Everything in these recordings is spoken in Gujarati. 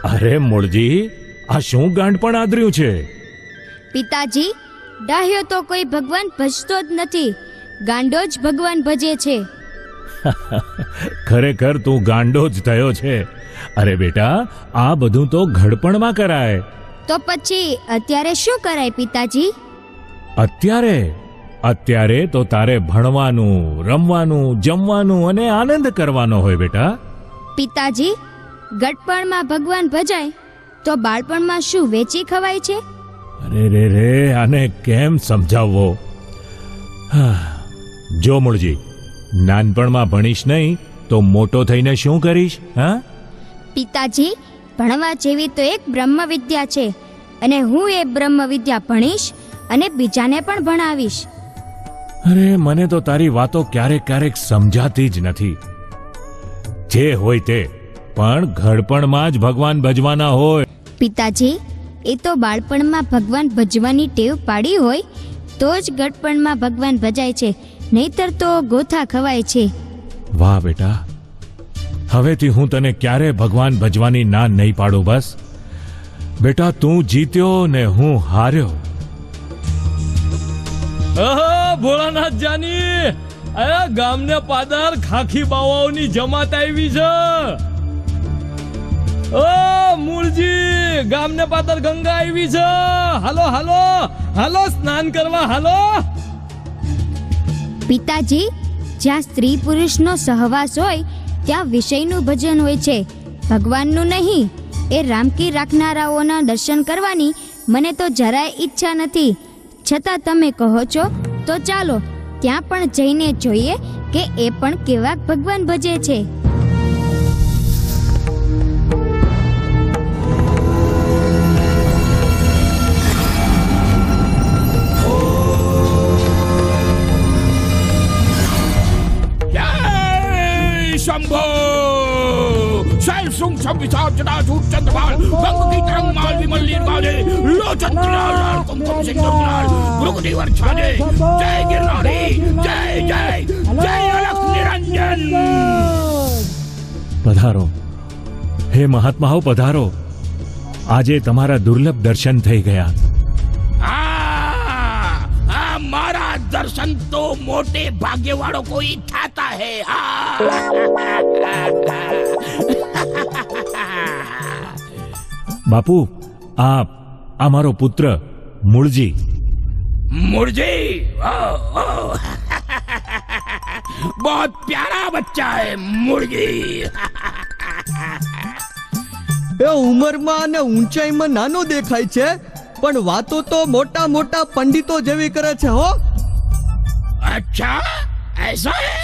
અરે મૂળજી, આ શું ગાંડપણ આદર્યું છે? પિતાજી, ડાહ્યો તો કોઈ ભગવાન ભજતો જ નથી, ગાંડો જ ભગવાન ભજે છે. ખરેખર તું ગાંડો જ થયો છે. અરે બેટા, આ બધું તો ઘડપણમાં કરાય. તો પછી અત્યારે શું કરાય પિતાજી? અત્યારે તો તારે ભણવાનું, રમવાનું, જમવાનું અને આનંદ કરવાનો હોય બેટા. પિતાજી, ગટપણમાં ભગવાન ભજાય તો બાળપણમાં શું વેચી ખવાય છે? અરે રે રે, આને કેમ સમજાવવો? જો મૂળજી, નાનપણમાં ભણીશ નહીં તો મોટો થઈને શું કરીશ? હા પિતાજી, ભણવા જેવી તો એક બ્રહ્મ વિદ્યા છે, અને હું એ બ્રહ્મ વિદ્યા ભણીશ અને બીજાને પણ ભણાવીશ. અરે મને તો તારી વાતો ક્યારેક સમજાતી જ નથી. જે હોય તે, પણ ઘડપણમાં જ ભગવાન ભજવાના હોય. પિતાજી, એ તો બાળપણમાં ભગવાન ભજવાની ટેવ પાડી હોય તો જ ગટપણમાં ભગવાન ભજાય છે, નહીતર તો ગોથા ખવાય છે. વાહ બેટા, હવેથી હું તને ક્યારે ભગવાન ભજવાની ના નહીં પાડું. બસ બેટા, તું જીત્યો ને હું હાર્યો. ભોળાનાથ જાની, આ ગામને પાદર ખાખી બાવાઓની જમાત આવી છે. ઓ મૂળજી, ગામને પાદર ગંગા આવી છે. હાલો હાલો હાલો, સ્નાન કરવા હાલો. પિતાજી, જ્યાં સ્ત્રી પુરુષનો સહવાસ હોય ત્યાં વિષયનું ભજન હોય છે, ભગવાનનું નહીં. એ રામકી રાખનારાઓના દર્શન કરવાની મને તો જરાય ઈચ્છા નથી, છતાં તમે કહો છો તો ચાલો ત્યાં પણ જઈને જોઈએ કે એ પણ કેવા ભગવાન ભજે છે. शंभो शैल सुंग संविसार जटा झूठ चंद्रमाल गंग की तरंग माल विमल निर्माले लोचन लाल कुमकुम सिंदूर लाल भृगुटी वर्षाने जय गिरनारी जय जय जय अलख निरंजन. પધારો હે મહાત્માઓ, પધારો. આજે તમારા દુર્લભ દર્શન થઈ ગયા. मारा दर्शन तो मोटे भाग्य वालों को ही थाता है. બાપુ, આ મારો પુત્ર મૂળજી. मुर्जी, बहुत प्यारा बच्चा है मुर्गी. એ ઉંમરમાં અને ઊંચાઈમાં નાનો દેખાય છે, પણ વાતો તો મોટા મોટા પંડિતો જેવી કરે છે હો. अच्छा ऐसा है.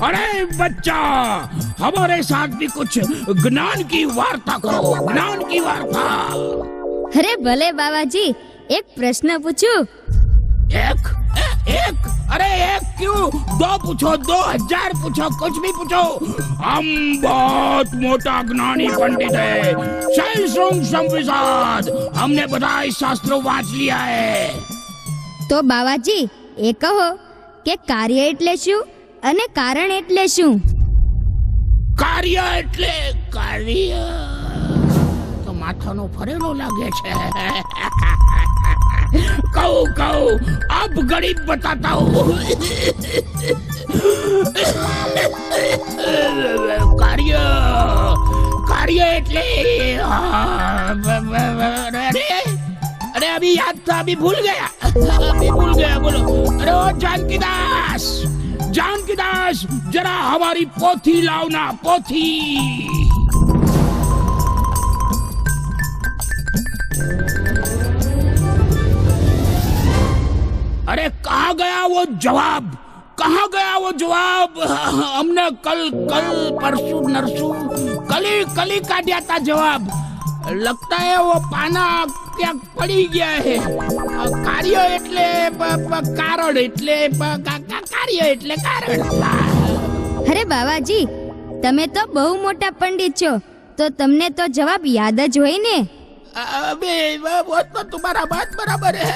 अरे बच्चा, हमारे साथ भी कुछ ज्ञान की वार्ता करो, ज्ञान की वार्ता. અરે ભલે બાવાજી, એક પ્રશ્ન પૂછું? एक एक अरे एक क्यों, दो पूछो, 2000 पूछो, कुछ भी पूछो. हम बहुत मोटा ज्ञानी पंडित है, शैल श्रृंग संविसाद, हमने बधाई शास्त्रों वांच लिया है. તો બાવાજી, એ કહો કે કાર્ય એટલે શું અને કારણ એટલે શું? કાર્ય એટલે કાર્ય તો માથાનો ફરેલો લાગે છે. कहूँ अब गरीब बताता हूँ. कार्य कार्य એટલે अरे अभी याद था, अभी भूल गया बोलो. अरे ओ जानकी दास, जरा हमारी पोथी लाओ ना, पोथी. अरे कहाँ गया वो जवाब, कहाँ गया वो जवाब? हमने कल परसों नरसों कल ही काटा था जवाब. लगता है वो पाना ક્યાંક પડી ગયા હે. કાર્ય એટલે કારણ, એટલે કાર્ય એટલે કારણ. અરે બાવાજી, તમે તો બહુ મોટા પંડિત છો, તો તમને તો જવાબ યાદ જ હોય ને? अबे वो तो तुम्हारा बात बराबर है,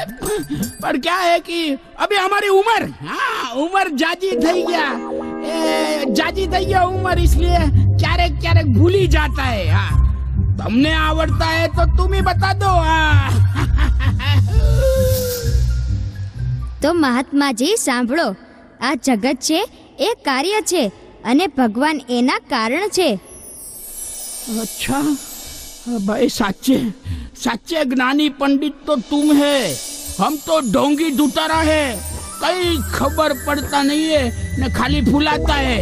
पर क्या है कि अभी हमारी उम्र जाजी થઈ ગયા, जाती થઈ ગઈ ઉંમર इसलिए ક્યારેક ક્યારેક ભૂલી જાતા હે હા તમને આવડતા હે તો तुम ही बता दो हाँ તો મહાત્માજી સાંભળો, આ જગત છે એ કાર્ય છે અને ભગવાન એના કારણ છે. अच्छा भाई साचे साचे ज्ञानी पंडित तो तुम है हम तो ढोंगी धुतारा है कई खबर पड़ता नहीं है न खाली फुलाता है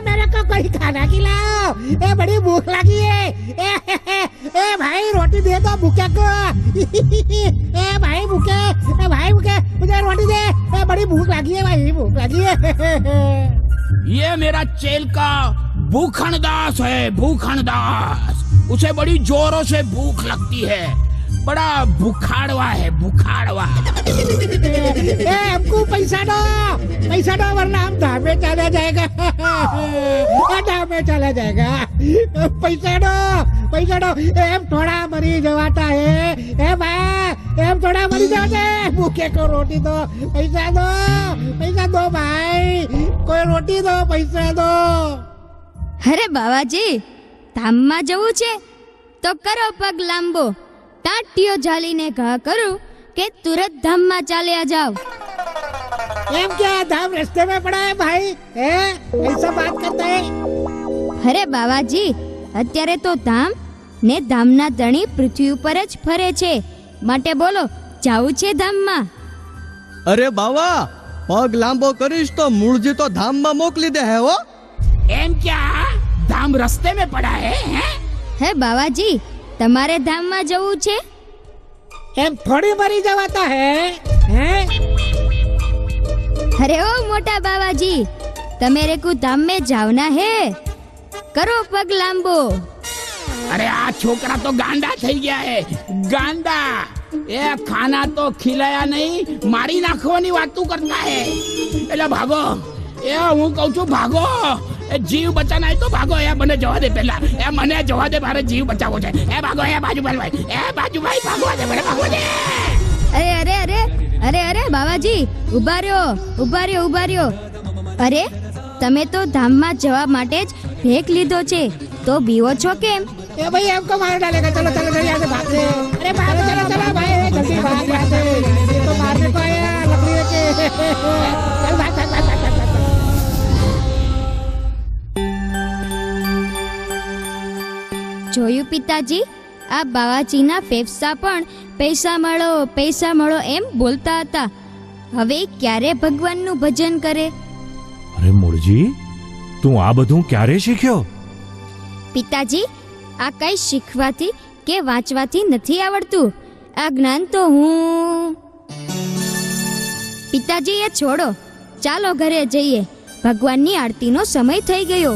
मेरे को कोई खाना खिलाओ ए बड़ी भूख लगी है ए भाई रोटी दे दो भूखे को ए भाई भूखे मुझे रोटी दे ए बड़ी भूख लगी है भाई भूख लगी है ये मेरा चेल का भूखणदास है भूखणदास उसे बड़ी जोरों से भूख लगती है बड़ा बुखाड़वा है बुखाड़वा ए हमको पैसा दो वरना हम धाम में चला जाएगा धाम में चला जाएगा पैसा दो एम थोड़ा मरी जवाता है ए भाई एम थोड़ा मरी जाते भूखे को रोटी दो पैसा दो भाई कोई रोटी दो पैसा दो. અરે બાવાજી, ધામમાં જવું છે તો કરો પગ લાંબો, ટાંટીઓ ઝાલીને ઘા કરું કે તુરત ધામમાં ચાલ્યા જાઓ. एम क्या धाम रास्ते में पड़ा है भाई ऐसा बात करता है. અરે બાવાજી, અત્યારે તો ધામ ને ધામના ધણી પૃથ્વી ઉપર જ ફરે છે, માટે બોલો જાવું છે ધામમાં? અરે બાવા, પગ લાંબો કરીશ તો મૂળજી તો ધામમાં મોકલી દે હે હો. एम क्या धाम रास्ते में पड़ा है હે બાવાજી, તમારે ધામમાં જવું છે? एम थोड़ी मरी जवाता है અરે ઓ મોટા બાવાજી, તમે રેકુ ધામ में જાવના હે, કરો પગ લાંબો. अरे आ छोकरा तो गांडा થઈ ગયા है गांडा એ ખાના તો ખીલાયા નહીં મારી નાખવાની વાતું કરતા હે એટલે ભાગો એ હું કહું છું ભાગો એ જીવ બચાના હે તો ભાગો એ મને જવા દે પહેલા એ મને જવા દે મારે જીવ બચાવવો છે એ ભાગો એ બાજુભાઈ ભાગવા દે મને ભાગવા દે. અરે બાવાજી, ઉભા રહ્યો. અરે તમે તો ધામમાં જવા માટે જ ભેખ લીધો છે તો બીવો છો કેમ? ए भाई हमको मार डालेगा चलो यहाँ से भाग दे अरे भागो चलो भाई जल्दी भाग यहाँ से ये तो मारने को आया लकड़ी लेके चल भाग. જોયું પિતાજી, આ બાવાજીના ફેફસા પણ પૈસા મળો એમ બોલતા હતા. હવે ક્યારે ભગવાનનું ભજન કરે? અરે મૂળજી, તું આ બધું ક્યારે શીખ્યો? પિતાજી, આ કઈ શીખવાથી કે વાંચવાથી નથી આવડતું. આ જ્ઞાન તો હું... પિતાજી એ છોડો, ચાલો ઘરે જઈએ, ભગવાનની આરતીનો સમય થઈ ગયો.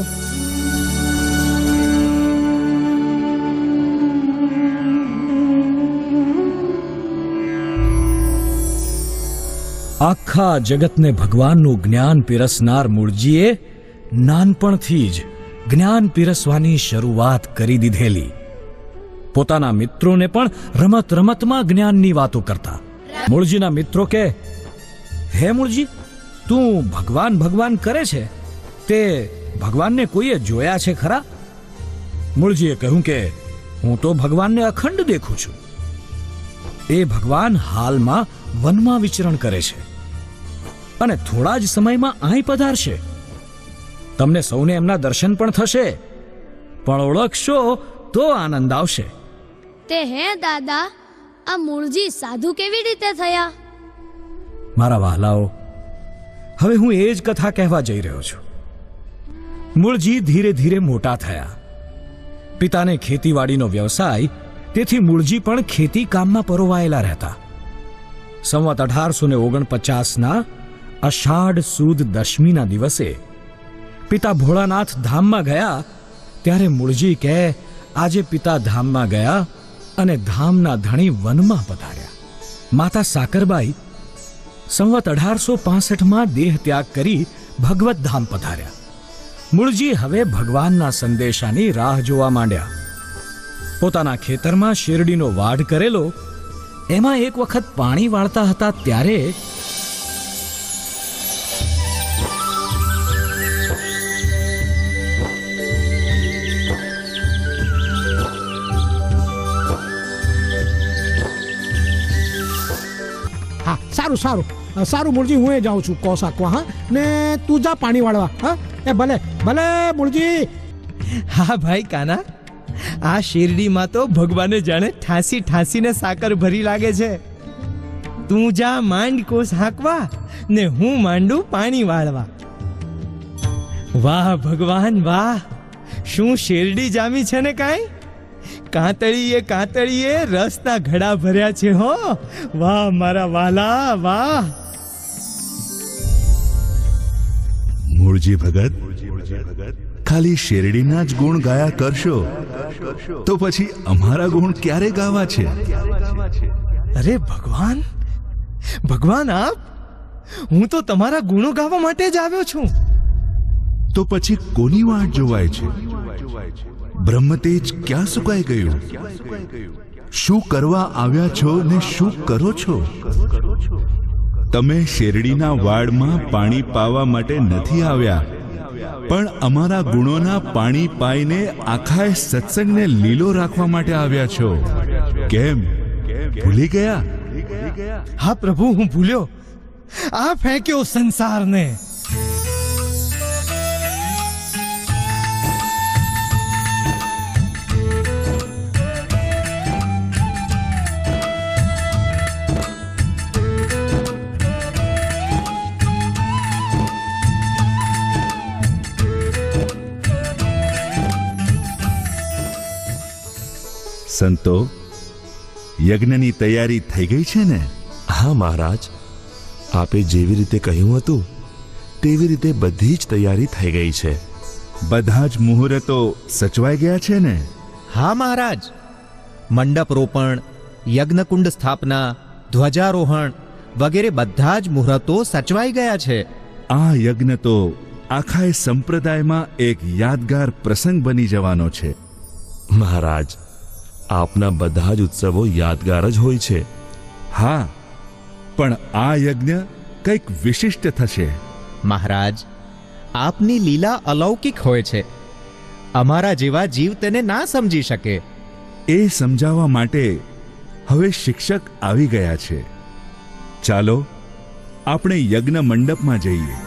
આખા જગતને ભગવાનનું જ્ઞાન પીરસનાર મૂળજીએ નાનપણથી જ જ્ઞાન પીરસવાની શરૂઆત કરી દીધેલી. પોતાના મિત્રોને પણ રમત રમતમાં જ્ઞાનની વાતો કરતા. મૂળજીના મિત્રો કે, હે મૂળજી, તું ભગવાન કરે છે, તે ભગવાનને કોઈએ જોયા છે ખરા? મૂળજીએ કહ્યું કે હું તો ભગવાનને અખંડ દેખું છું. એ ભગવાન હાલમાં વનમાં વિચરણ કરે છે અને થોડા જ સમયમાં અહીં પધારશે. તમને સૌને એમના દર્શન પણ થશે, પણ ઓળખશો તો આનંદ આવશે. તે હે દાદા, આ મૂળજી સાધુ કેવી રીતે થયા? મારા વહાલાઓ, હવે હું એ જ કથા કહેવા જઈ રહ્યો છું. મૂળજી ધીરે ધીરે મોટા થયા. પિતાને ખેતીવાડીનો વ્યવસાય, તેથી મૂળજી પણ ખેતી કામમાં પરોવાયેલા રહેતા. સંવત 1849ના અષાઢ સુદ દશમીના દિવસે પિતા ભોળાનાથ ધામમાં ગયા. ત્યારે મૂળજી કહે, આજે પિતા ધામમાં ગયા અને ધામના ધણી વનમાં પધાર્યા. માતા સાકરબાઈ સંવત 1865માં દેહ ત્યાગ કરી ભગવત ધામ પધાર્યા. મૂળજી હવે ભગવાનના સંદેશાની રાહ જોવા માંડ્યા. પોતાના ખેતરમાં શેરડીનો વાઢ કરેલો, એમાં એક વખત પાણી વાળતા હતા ત્યારે સારું સારું સારું મૂળજી, હું એ જાઉં છું કોસાકવા. હા, ને તું જા પાણી વાળવા. હા, એ ભલે ભલે મૂળજી. હા ભાઈ કાના, આ શેરડીમાં તો ભગવાને જાણે ઠાંસી ઠાંસીને સાકર ભરી લાગે છે. તું જા માંડ કોસ હાંકવા ને હું માંડું પાણી વાળવા. વાહ ભગવાન વાહ, શું શેરડી જામી છે ને કાંઈ. કાંતળીએ રસના ઘડા ભર્યા છે હો. વાહ મારા વાલા વાહ. મૂળજી ભગત, ખાલી શેરડીના જ ગુણ ગાયા કરશો તો પછી અમારા ગુણ ક્યારે ગાવા છે? અરે ભગવાન, ભગવાન આપ, હું તો તમારા ગુણો ગાવા માટે જ આવ્યો છું. તો પછી કોની વાટ જોવાય છે? બ્રહ્મતેજ ક્યાં સુકાઈ ગયું? શું કરવા આવ્યા છો ને શું કરો છો? તમે શેરડીના વાડમાં પાણી પાવા માટે નથી આવ્યા, પણ અમારા ગુણોના પાણી પાઈને આખા સત્સંગને લીલો રાખવા માટે આવ્યા છો. કેમ, ભૂલી ગયા? હા પ્રભુ, હું ભૂલ્યો. આ ફેંક્યો સંસારને. સંતો, યજ્ઞની તૈયારી થઈ ગઈ છે ને? હા મહારાજ, આપે જેવી રીતે કહ્યું હતું તેવી રીતે બધી જ તૈયારી થઈ ગઈ છે. બધા જ મુહૂર્તો સચવાઈ ગયા છે ને? હા મહારાજ, મંડપ રોપણ, યજ્ઞકુંડ સ્થાપના, ધ્વજારોહણ વગેરે બધા જ મુહૂર્તો સચવાઈ ગયા છે. આ યજ્ઞ તો આખા સંપ્રદાયમાં એક યાદગાર પ્રસંગ બની જવાનો છે. મહારાજ, આપના બધા જ ઉત્સવો યાદગાર જ હોય છે. હા, પણ આ યજ્ઞ કંઈક વિશિષ્ટ થશે. મહારાજ, આપની લીલા અલૌકિક હોય છે. અમારા જેવા જીવ તેને ના સમજી શકે. એ સમજાવવા માટે હવે શિક્ષક આવી ગયા છે. ચાલો આપણે યજ્ઞ મંડપમાં જઈએ.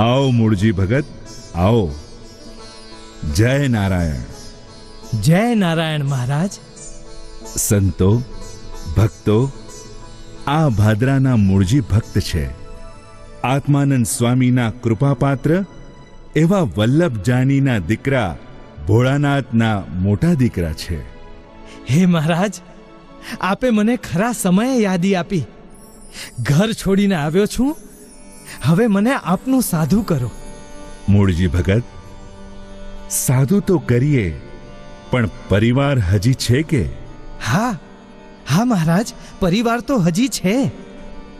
આવો મૂળજી ભગત, આવો. જય નારાયણ. જય નારાયણ મહારાજ. સંતો, ભક્તો, આ ભાદરાના મૂળજી ભક્ત છે. આત્માનંદ સ્વામીના કૃપાપાત્ર એવા વલ્લભ જાનીના દીકરા ભોળાનાથના મોટા દીકરા છે. હે મહારાજ, આપે મને ખરા સમયે યાદી આપી. ઘર છોડીને આવ્યો છું, હવે મને આપનું સાધુ કરો. મૂળજી ભગત, સાધુ તો કરીએ, પણ પરિવાર હજી છે કે? હા હા મહારાજ, પરિવાર તો હજી છે.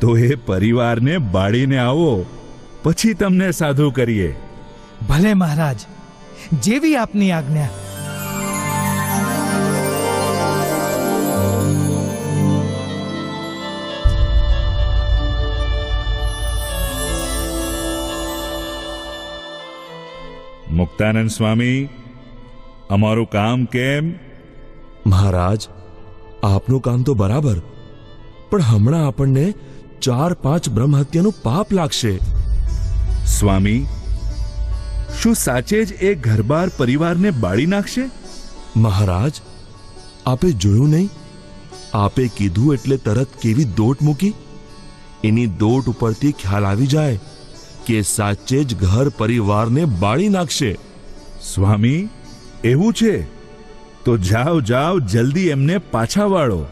તો એ પરિવારને બાળીને આવો, પછી તમને સાધુ કરીએ. ભલે મહારાજ, જેવી આપની આજ્ઞા. મુક્તાનંદ સ્વામી, અમારું કામ કેમ? મહારાજ, આપનું કામ તો બરાબર, પણ હમણાં આપણને 4-5 બ્રહ્મહત્યાનું પાપ લાગશે. સ્વામી, શું સાચે જ એ ઘરબાર પરિવારને બાળી નાખશે? મહારાજ, આપે જોયું નહીં? આપે કીધું એટલે તરત કેવી દોટ મૂકી. એની દોટ ઉપરથી ખ્યાલ આવી જાય કે સાચે જ ઘર પરિવારને બાળી નાખશે. સ્વામી, એવું છે તો જાઓ જાઓ, જલ્દી એમને પાછા વાળો.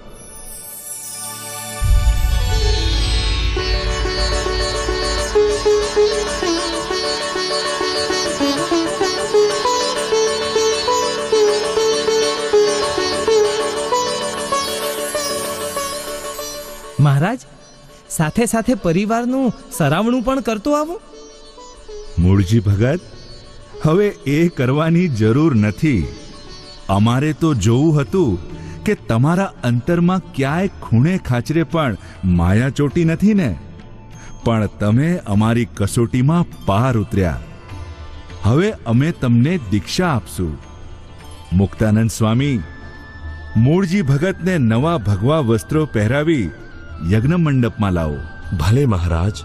મહારાજ, સાથે સાથે પરિવારનું સરાવણું પણ કરતો આવો. મૂળજી ભગત, હવે એ કરવાની જરૂર નથી. અમારે તો જોવું હતું કે તમારા અંતરમાં ક્યાંય ખૂણે ખાચરે પણ માયા ચોટી નથી ને? પણ તમે અમારી કસોટીમાં પાર ઉતર્યા. હવે અમે તમને દીક્ષા આપશું. મુક્તાનંદ સ્વામી, મૂળજી ભગતને નવા ભગવા વસ્ત્રો પહેરાવી યજ્ઞ મંડપમાં લાવો. ભલે મહારાજ.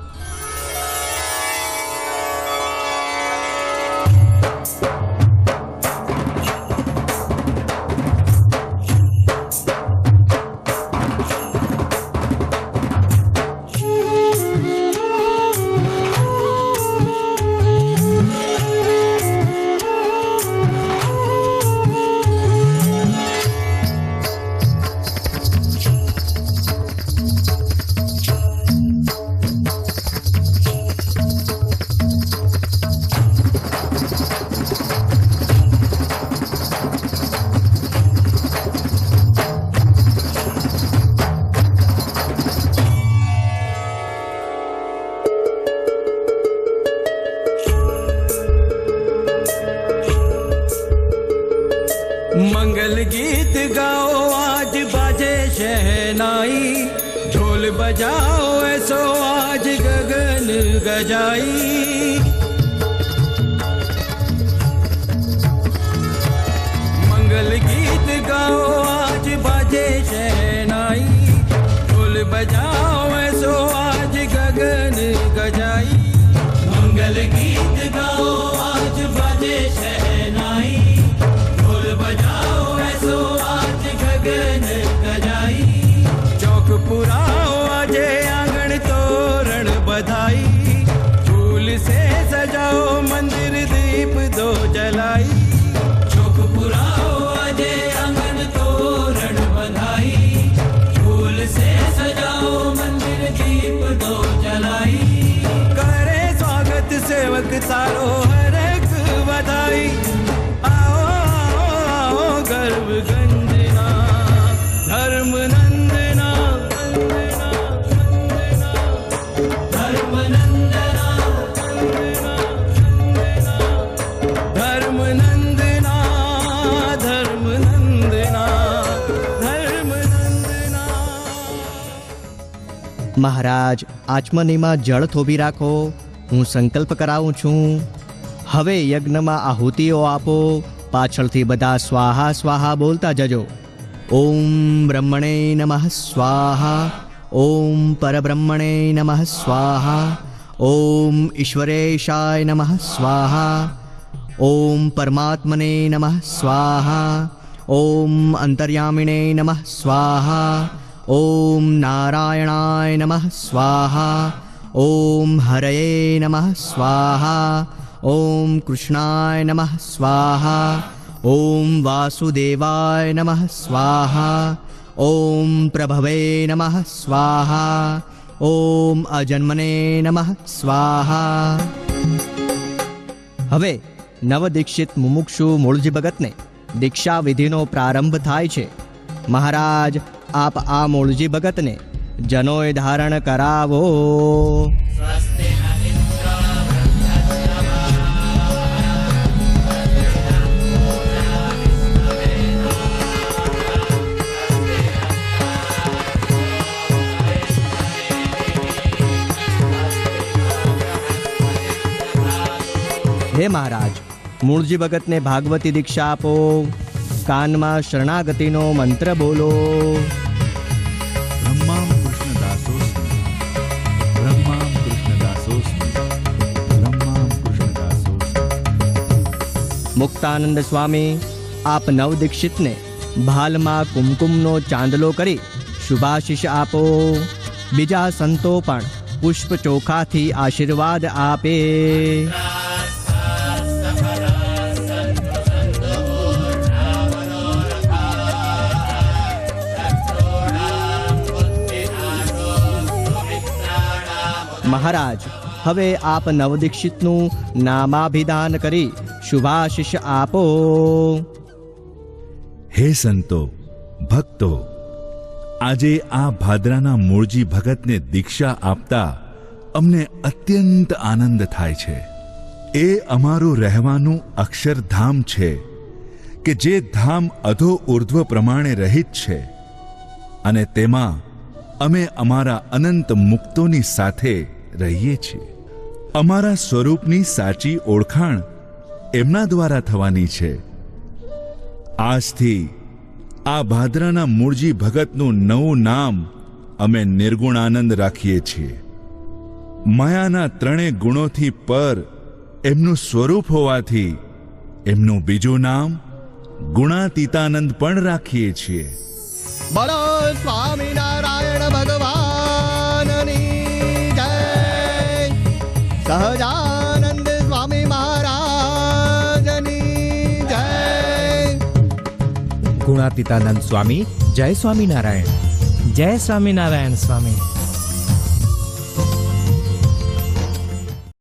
मंगल गीत गाओ आज बाजे शहनाई, ढोल बजाओ ऐसो आज गगन गजाई। मंगल गीत गाओ आज बाजे शहनाई, ढोल बजाओ ऐसो आज गगन गजाई। मंगल गीत गाओ आज बाजे शहनाई, बजाओ ऐसो आज गगन गजाई। चौक पुराओ आजे आंगण तोरण बधाई, फूल से सजाओ मंदिर दीप दो जलाई। चौक पुराओ आजे आंगन तोरण बधाई, फूल से सजाओ मंदिर दीप दो जलाई। करे स्वागत सेवक तारो हर एक बधाई, गर्व गंजना धर्म नंदना, धर्म नंदना, धर्म नंदना, धर्म नंदना, धर्म नंदना। મહારાજ, આચમનીમાં જળ થોભી રાખો, હું સંકલ્પ કરાવું છું. હવે યજ્ઞમાં આહુતિઓ આપો. પાછળથી બધા સ્વાહા સ્વાહા બોલતા જજો. ઓમ બ્રહ્મણે નમઃ સ્વાહા, ઓમ પરબ્રહ્મણે નમઃ સ્વાહા, ઓમ ઈશ્વરેશાય નમઃ સ્વાહા, ઓમ પરમાત્મને નમઃ સ્વાહા, ઓમ અંતર્યામિણે નમઃ સ્વાહા, ઓમ નારાયણાય નમઃ સ્વાહા, ઓમ હરયે નમઃ સ્વાહા, ઓમ કૃષ્ણાય નમઃ સ્વાહા, ઓમ વાસુદેવાય નમઃ સ્વાહા, ઓમ પ્રભવે નમઃ સ્વાહા, ઓમ અજન્મને નમઃ સ્વાહા. હવે નવદીક્ષિત મુમુક્ષુ મૂળજી ભગતને દીક્ષા વિધિનો પ્રારંભ થાય છે. મહારાજ, આપ આ મૂળજી ભગતને જનોય ધારણ કરાવો. હે મહારાજ, મૂળજી ભગતને ભાગવતી દીક્ષા આપો. કાનમાં શરણાગતિનો મંત્ર બોલો. બ્રહ્મામ કૃષ્ણદાસોસ્મિ, બ્રહ્મામ કૃષ્ણદાસોસ્મિ, બ્રહ્મામ કૃષ્ણદાસોસ્મિ. મુક્તાનંદ સ્વામી, આપ નવદીક્ષિતને ભાલમાં કુમકુમનો ચાંદલો કરી શુભાશીષ આપો. બીજા સંતો પણ પુષ્પ ચોખાથી આશીર્વાદ આપે. મહારાજ, હવે આપ નવદીક્ષિતનું નામાભિધાન કરી શુભાશીષ આપો. હે સંતો, ભક્તો, આજે આ ભાદરાના મૂળજી ભગતને દીક્ષા આપતા અમને અત્યંત આનંદ થાય છે. એ અમારું રહેવાનું અક્ષરધામ છે કે જે ધામ અધો ઉર્ધ્વ પ્રમાણે રહિત છે અને તેમાં અમે અમારા અનંત મુક્તોની સાથે રહીએ છીએ. અમારા સ્વરૂપની સાચી ઓળખાણ એમના દ્વારા થવાની છે. આજથી આ ભાદરાના મૂળજી ભગતનું નવું નામ અમે નિર્ગુણાનંદ રાખીએ છીએ. માયાના ત્રણેય ગુણોથી પર એમનું સ્વરૂપ હોવાથી એમનું બીજું નામ ગુણાતીતાનંદ પણ રાખીએ છીએ. બોલો સ્વામિનારાયણ ભગવાનની જય. સહજાનંદ સ્વામી મહારાજની જય. ગુણાતીતાનંદ સ્વામી જય સ્વામિનારાયણ. જય સ્વામિનારાયણ સ્વામી.